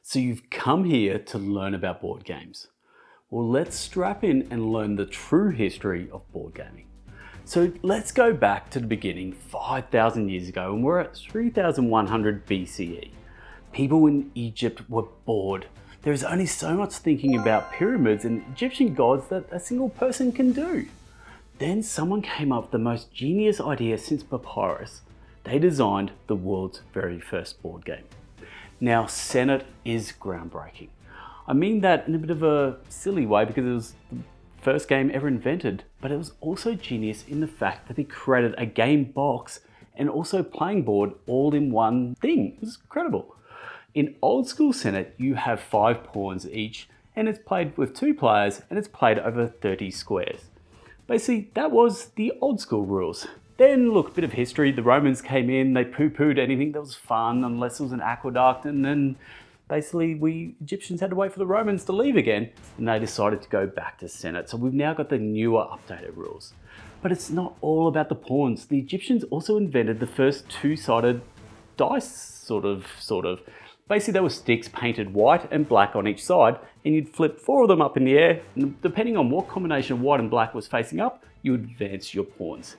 So you've come here to learn about board games. Well, let's strap in and learn the true history of board gaming. So let's go back to the beginning 5,000 years ago, and we're at 3100 BCE. People in Egypt were bored. There is only so much thinking about pyramids and Egyptian gods that a single person can do. Then someone came up with the most genius idea since papyrus. They designed the world's very first board game. Now, Senet is groundbreaking. I mean that in a bit of a silly way because it was the first game ever invented, but it was also genius in the fact that it created a game box and also playing board all in one thing. It was incredible. In old school Senet, you have 5 pawns each, and it's played with 2 players, and it's played over 30 squares. Basically, that was the old school rules. Then, look, a bit of history, the Romans came in, they poo-pooed anything that was fun unless it was an aqueduct, and then basically we Egyptians had to wait for the Romans to leave again, and they decided to go back to Senet. So we've now got the newer updated rules. But it's not all about the pawns. The Egyptians also invented the first 2-sided dice, sort of. Basically, they were sticks painted white and black on each side, and you'd flip 4 of them up in the air, and depending on what combination of white and black was facing up, you would advance your pawns.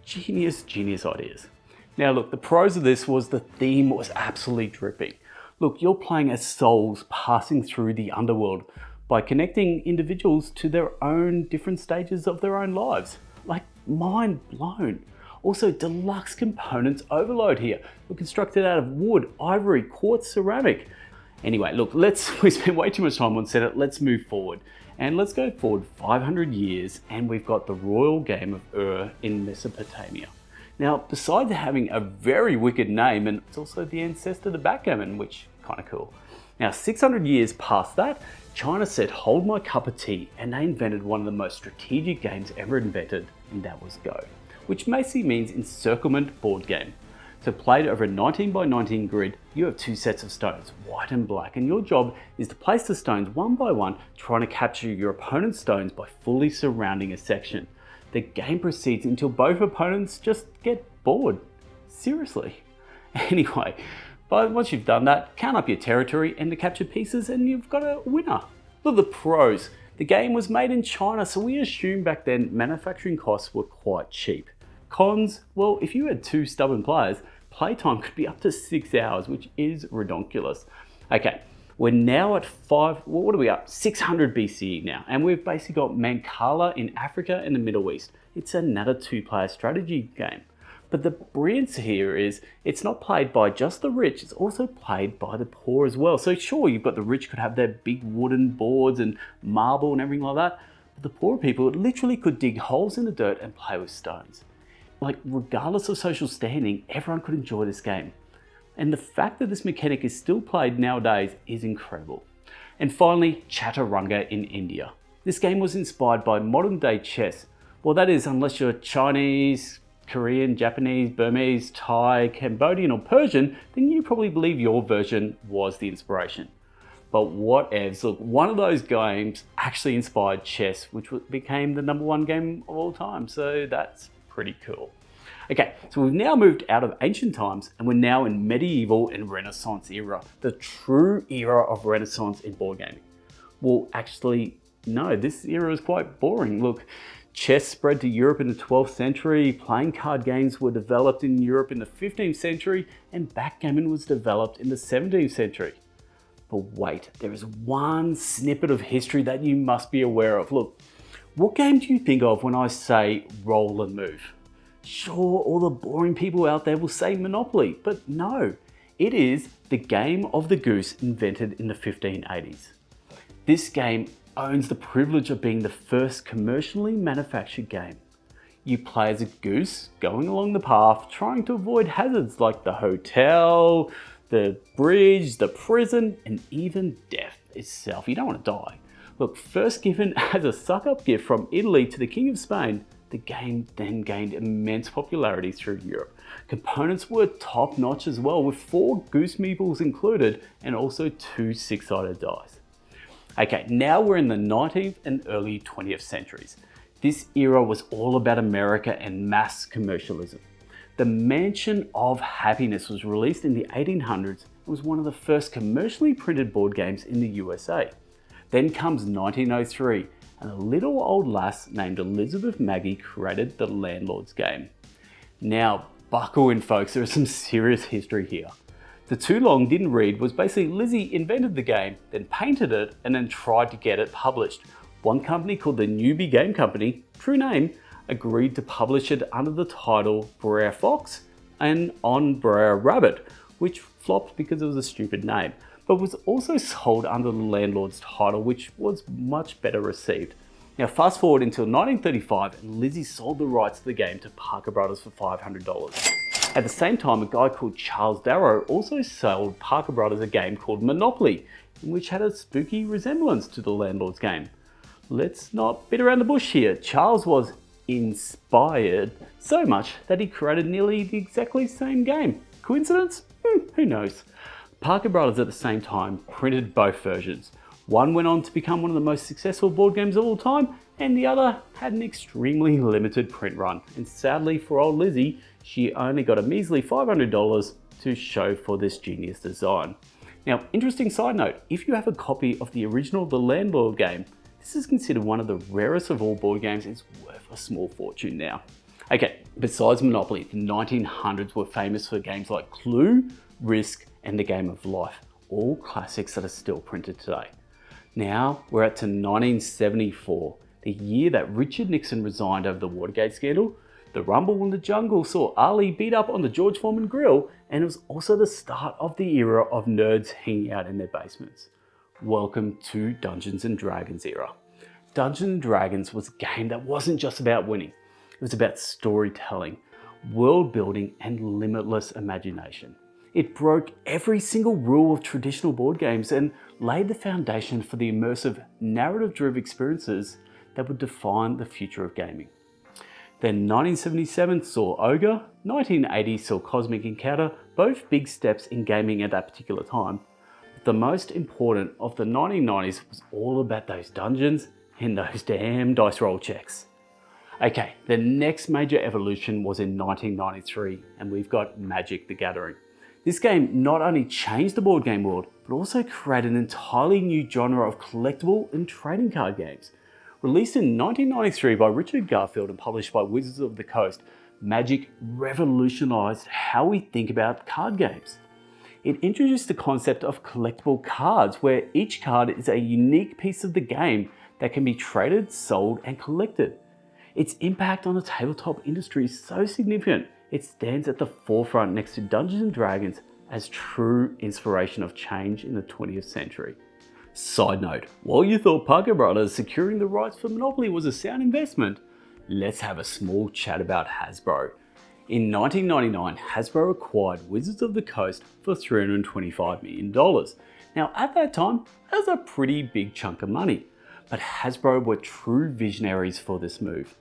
Genius ideas. Now look, the pros of this was the theme was absolutely dripping. Look, you're playing as souls passing through the underworld by connecting individuals to their own different stages of their own lives. Like, mind blown. Also, deluxe components overload here. We're constructed out of wood, ivory, quartz, ceramic. Anyway, look, we spent way too much time on Senet. Let's move forward. And let's go forward 500 years, and we've got the royal game of in Mesopotamia. Now, besides having a very wicked name, and it's also the ancestor of the backgammon, which is kind of cool. Now, 600 years past that, China said, hold my cup of tea, and they invented one of the most strategic games ever invented, and that was Go, which basically means encirclement board game. So played over a 19 by 19 grid, you have 2 sets of stones, white and black, and your job is to place the stones one by one, trying to capture your opponent's stones by fully surrounding a section. The game proceeds until both opponents just get bored. Seriously. Anyway, but once you've done that, count up your territory and to capture pieces, and you've got a winner. Look at the pros. The game was made in China, so we assumed back then manufacturing costs were quite cheap. Cons, well, if you had 2 stubborn players, playtime could be up to 6 hours, which is redonkulous. Okay, we're now at 600 BCE now, and we've basically got Mancala in Africa and the Middle East. It's another 2-player strategy game. But the brilliance here is it's not played by just the rich, it's also played by the poor as well. So sure, you've got the rich could have their big wooden boards and marble and everything like that, but the poor people literally could dig holes in the dirt and play with stones. Like, regardless of social standing, everyone could enjoy this game. And the fact that this mechanic is still played nowadays is incredible. And finally, Chaturanga in India. This game was inspired by modern day chess. Well, that is, unless you're Chinese, Korean, Japanese, Burmese, Thai, Cambodian, or Persian, then you probably believe your version was the inspiration. But whatevs, look, one of those games actually inspired chess, which became the #1 game of all time. So that's pretty cool. Okay, so we've now moved out of ancient times and we're now in medieval and Renaissance era, the true era of Renaissance in board gaming. Well, actually, no, this era is quite boring. Look, chess spread to Europe in the 12th century, playing card games were developed in Europe in the 15th century, and backgammon was developed in the 17th century. But wait, there is one snippet of history that you must be aware of. Look, what game do you think of when I say roll and move? Sure, all the boring people out there will say Monopoly, but no, it is the game of the goose invented in the 1580s. This game owns the privilege of being the first commercially manufactured game. You play as a goose going along the path, trying to avoid hazards like the hotel, the bridge, the prison, and even death itself. You don't want to die. Look, first given as a suck-up gift from Italy to the King of Spain, the game then gained immense popularity through Europe. Components were top-notch as well, with 4 goose meeples included and also 2 6-sided dice. Okay, now we're in the 19th and early 20th centuries. This era was all about America and mass commercialism. The Mansion of Happiness was released in the 1800s It was one of the first commercially printed board games in the USA. Then comes 1903, and a little old lass named Elizabeth Maggie created the Landlord's game. Now, buckle in folks, there is some serious history here. The too long didn't read was basically Lizzie invented the game, then painted it, and then tried to get it published. One company called the Newbie Game Company, true name, agreed to publish it under the title Brer Fox and On Brer Rabbit, which flopped because it was a stupid name, but was also sold under the Landlord's title, which was much better received. Now fast forward until 1935 and Lizzie sold the rights to the game to Parker Brothers for $500. At the same time, a guy called Charles Darrow also sold Parker Brothers a game called Monopoly, which had a spooky resemblance to the Landlord's game. Let's not beat around the bush here. Charles was inspired so much that he created nearly the exactly same game. Coincidence? Who knows? Parker Brothers at the same time printed both versions. One went on to become one of the most successful board games of all time, and the other had an extremely limited print run. And sadly for old Lizzie, she only got a measly $500 to show for this genius design. Now, interesting side note, if you have a copy of the original The Landlord game, this is considered one of the rarest of all board games. It's worth a small fortune now. Okay, besides Monopoly, the 1900s were famous for games like Clue, Risk, and The Game of Life, all classics that are still printed today. Now we're at to 1974, the year that Richard Nixon resigned over the Watergate scandal. The rumble in the jungle saw Ali beat up on the George Foreman grill, and it was also the start of the era of nerds hanging out in their basements. Welcome to Dungeons and Dragons era. Dungeons and Dragons was a game that wasn't just about winning. It was about storytelling, world building, and limitless imagination. It broke every single rule of traditional board games and laid the foundation for the immersive, narrative-driven experiences that would define the future of gaming. Then 1977 saw Ogre, 1980 saw Cosmic Encounter, both big steps in gaming at that particular time. But the most important of the 1990s was all about those dungeons and those damn dice roll checks. Okay, the next major evolution was in 1993, and we've got Magic the Gathering. This game not only changed the board game world, but also created an entirely new genre of collectible and trading card games. Released in 1993 by Richard Garfield and published by Wizards of the Coast, Magic revolutionized how we think about card games. It introduced the concept of collectible cards, where each card is a unique piece of the game that can be traded, sold, and collected. Its impact on the tabletop industry is so significant, it stands at the forefront next to Dungeons & Dragons as true inspiration of change in the 20th century. Side note, while you thought Parker Brothers securing the rights for Monopoly was a sound investment, let's have a small chat about Hasbro. In 1999, Hasbro acquired Wizards of the Coast for $325 million. Now at that time, that was a pretty big chunk of money, but Hasbro were true visionaries for this move.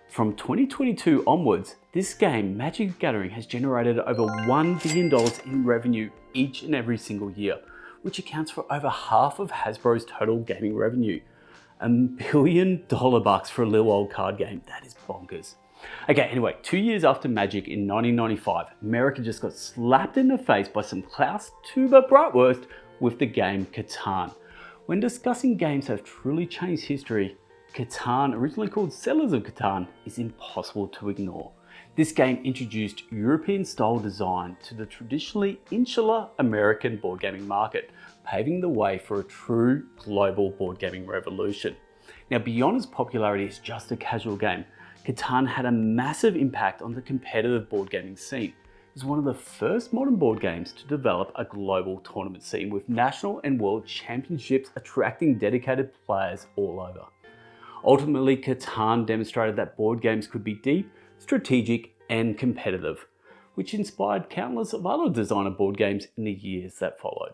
From 2022 onwards, this game, Magic the Gathering, has generated over $1 billion in revenue each and every single year, which accounts for over half of Hasbro's total gaming revenue. $1 billion bucks for a little old card game, that is bonkers. Okay, anyway, 2 years after Magic in 1995, America just got slapped in the face by some Klaus Tuber Bratwurst with the game Catan. When discussing games that have truly changed history, Catan, originally called Settlers of Catan, is impossible to ignore. This game introduced European-style design to the traditionally insular American board gaming market, paving the way for a true global board gaming revolution. Now, beyond its popularity as just a casual game, Catan had a massive impact on the competitive board gaming scene. It was one of the first modern board games to develop a global tournament scene, with national and world championships attracting dedicated players all over. Ultimately, Catan demonstrated that board games could be deep, strategic, and competitive, which inspired countless of other designer board games in the years that followed.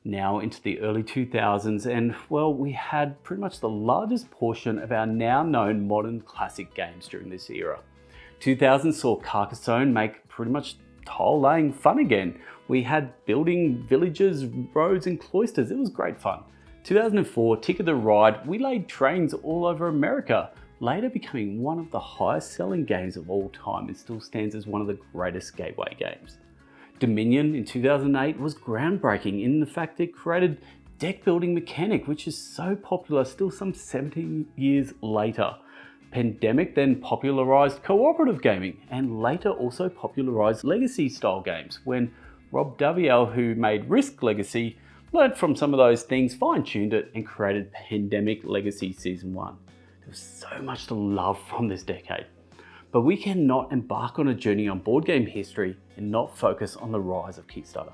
Now into the early 2000s, and well, we had pretty much the largest portion of our now known modern classic games during this era. 2000 saw Carcassonne make pretty much tile laying fun again. We had building villages, roads, and cloisters. It was great fun. 2004, Ticket the Ride, we laid trains all over America, later becoming one of the highest selling games of all time and still stands as one of the greatest gateway games. Dominion in 2008 was groundbreaking in the fact it created deck building mechanic, which is so popular still some 17 years later. Pandemic then popularized cooperative gaming and later also popularized legacy style games when Rob Daviel, who made Risk Legacy, learned from some of those things, fine-tuned it and created Pandemic Legacy Season 1. There was so much to love from this decade. But we cannot embark on a journey on board game history and not focus on the rise of Kickstarter.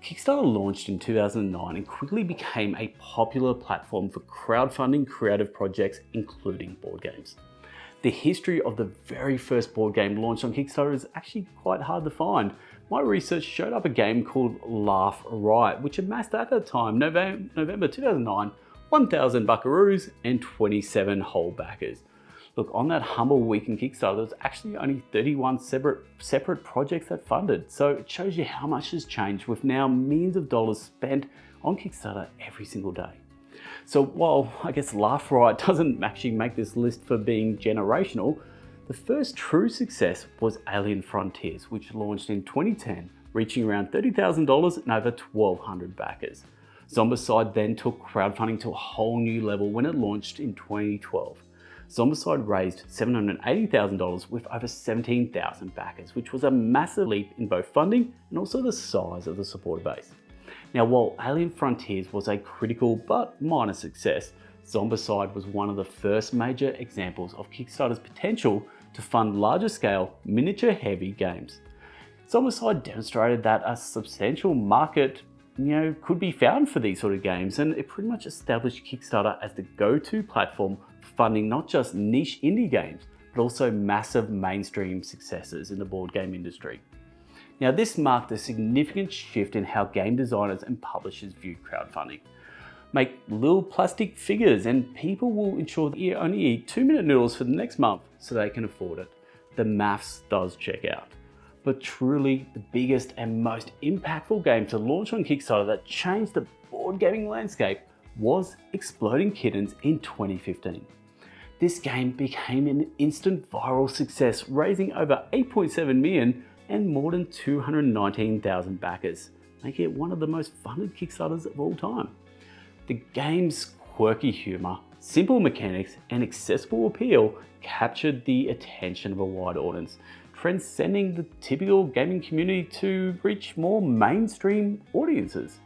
Kickstarter launched in 2009 and quickly became a popular platform for crowdfunding creative projects, including board games. The history of the very first board game launched on Kickstarter is actually quite hard to find. My research showed up a game called Laugh Right, which amassed at that time, November 2009, 1,000 buckaroos and 27 whole backers. Look, on that humble week in Kickstarter, there was actually only 31 separate projects that funded. So it shows you how much has changed with now millions of dollars spent on Kickstarter every single day. So while I guess Laugh Right doesn't actually make this list for being generational, the first true success was Alien Frontiers, which launched in 2010, reaching around $30,000 and over 1,200 backers. Zombicide then took crowdfunding to a whole new level when it launched in 2012. Zombicide raised $780,000 with over 17,000 backers, which was a massive leap in both funding and also the size of the supporter base. Now, while Alien Frontiers was a critical but minor success, Zombicide was one of the first major examples of Kickstarter's potential to fund larger scale, miniature heavy games. Zombicide demonstrated that a substantial market could be found for these sort of games, and it pretty much established Kickstarter as the go-to platform for funding not just niche indie games, but also massive mainstream successes in the board game industry. Now, this marked a significant shift in how game designers and publishers view crowdfunding. Make little plastic figures and people will ensure that you only eat 2-minute noodles for the next month so they can afford it. The maths does check out. But truly, the biggest and most impactful game to launch on Kickstarter that changed the board gaming landscape was Exploding Kittens in 2015. This game became an instant viral success, raising over $8.7 million and more than 219,000 backers, making it one of the most funded Kickstarters of all time. The game's quirky humour, simple mechanics, and accessible appeal captured the attention of a wide audience, transcending the typical gaming community to reach more mainstream audiences.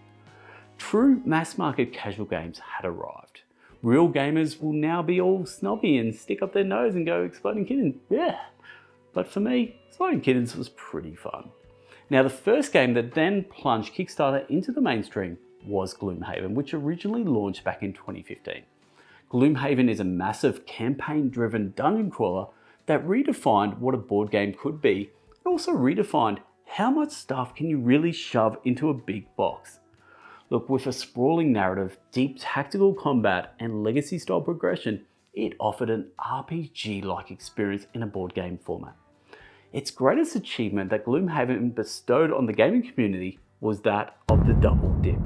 True mass market casual games had arrived. Real gamers will now be all snobby and stick up their nose and go Exploding Kittens, yeah. But for me, Exploding Kittens was pretty fun. Now, the first game that then plunged Kickstarter into the mainstream was Gloomhaven, which originally launched back in 2015. Gloomhaven is a massive campaign-driven dungeon crawler that redefined what a board game could be, and also redefined how much stuff can you really shove into a big box. Look, with a sprawling narrative, deep tactical combat, and legacy-style progression, it offered an RPG-like experience in a board game format. Its greatest achievement that Gloomhaven bestowed on the gaming community was that of the double dip.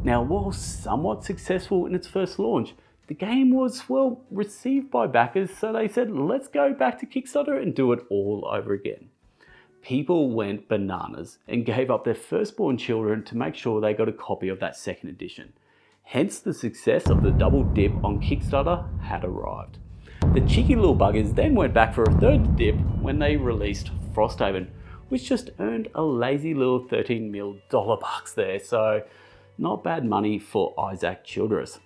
Now, while somewhat successful in its first launch, the game was well received by backers, so they said, let's go back to Kickstarter and do it all over again. People went bananas and gave up their firstborn children to make sure they got a copy of that second edition. Hence, the success of the double dip on Kickstarter had arrived. The cheeky little buggers then went back for a third dip when they released Frosthaven, which just earned a lazy little $13 million bucks there, so not bad money for Isaac Childress.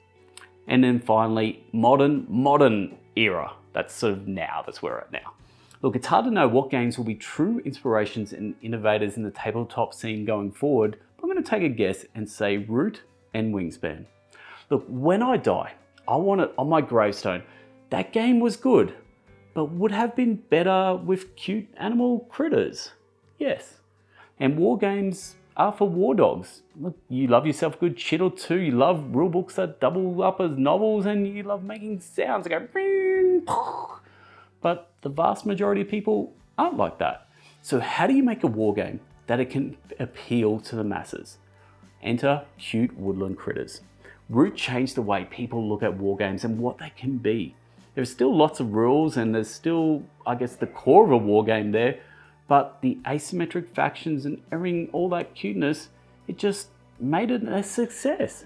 And then finally, modern era. That's sort of now, that's where we're at now. Look, it's hard to know what games will be true inspirations and innovators in the tabletop scene going forward, but I'm going to take a guess and say Root and Wingspan. Look, when I die, I want it on my gravestone. That game was good, but would have been better with cute animal critters. Yes. And war games are for war dogs. Look, you love yourself a good shit or two, you love rule books that double up as novels, and you love making sounds that go. But the vast majority of people aren't like that. So how do you make a war game that it can appeal to the masses? Enter cute woodland critters. Root changed the way people look at war games and what they can be. There's still lots of rules and there's still, I guess, the core of a war game there, but the asymmetric factions and everything, all that cuteness, it just made it a success.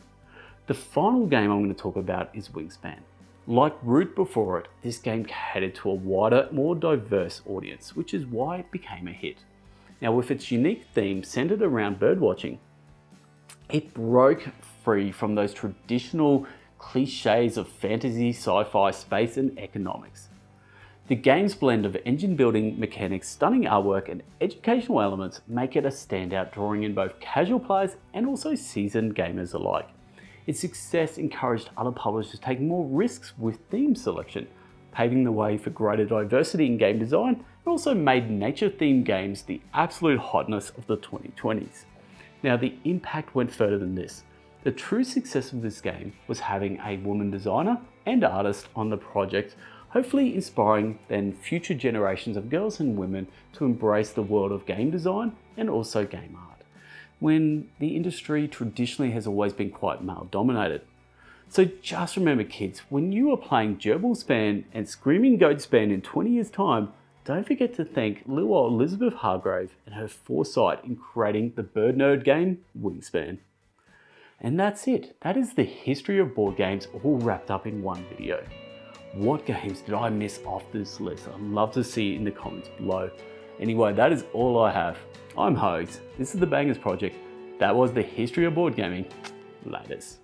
The final game I'm going to talk about is Wingspan. Like Root before it, this game catered to a wider, more diverse audience, which is why it became a hit. Now, with its unique theme centered around birdwatching, it broke free from those traditional cliches of fantasy, sci-fi, space, and economics. The game's blend of engine building mechanics, stunning artwork, and educational elements make it a standout, drawing in both casual players and also seasoned gamers alike. Its success encouraged other publishers to take more risks with theme selection, paving the way for greater diversity in game design, and also made nature-themed games the absolute hotness of the 2020s. Now, the impact went further than this. The true success of this game was having a woman designer and artist on the project, hopefully inspiring then future generations of girls and women to embrace the world of game design and also game art, when the industry traditionally has always been quite male dominated. So just remember, kids, when you are playing Gerbil Span and Screaming Goat Span in 20 years time, don't forget to thank little old Elizabeth Hargrave and her foresight in creating the bird nerd game Wingspan. And that's it. That is the history of board games all wrapped up in one video. What games did I miss off this list? I'd love to see it in the comments below. Anyway, that is all I have. I'm Hogs. This is the Bangers Project. That was the history of board gaming. Laters.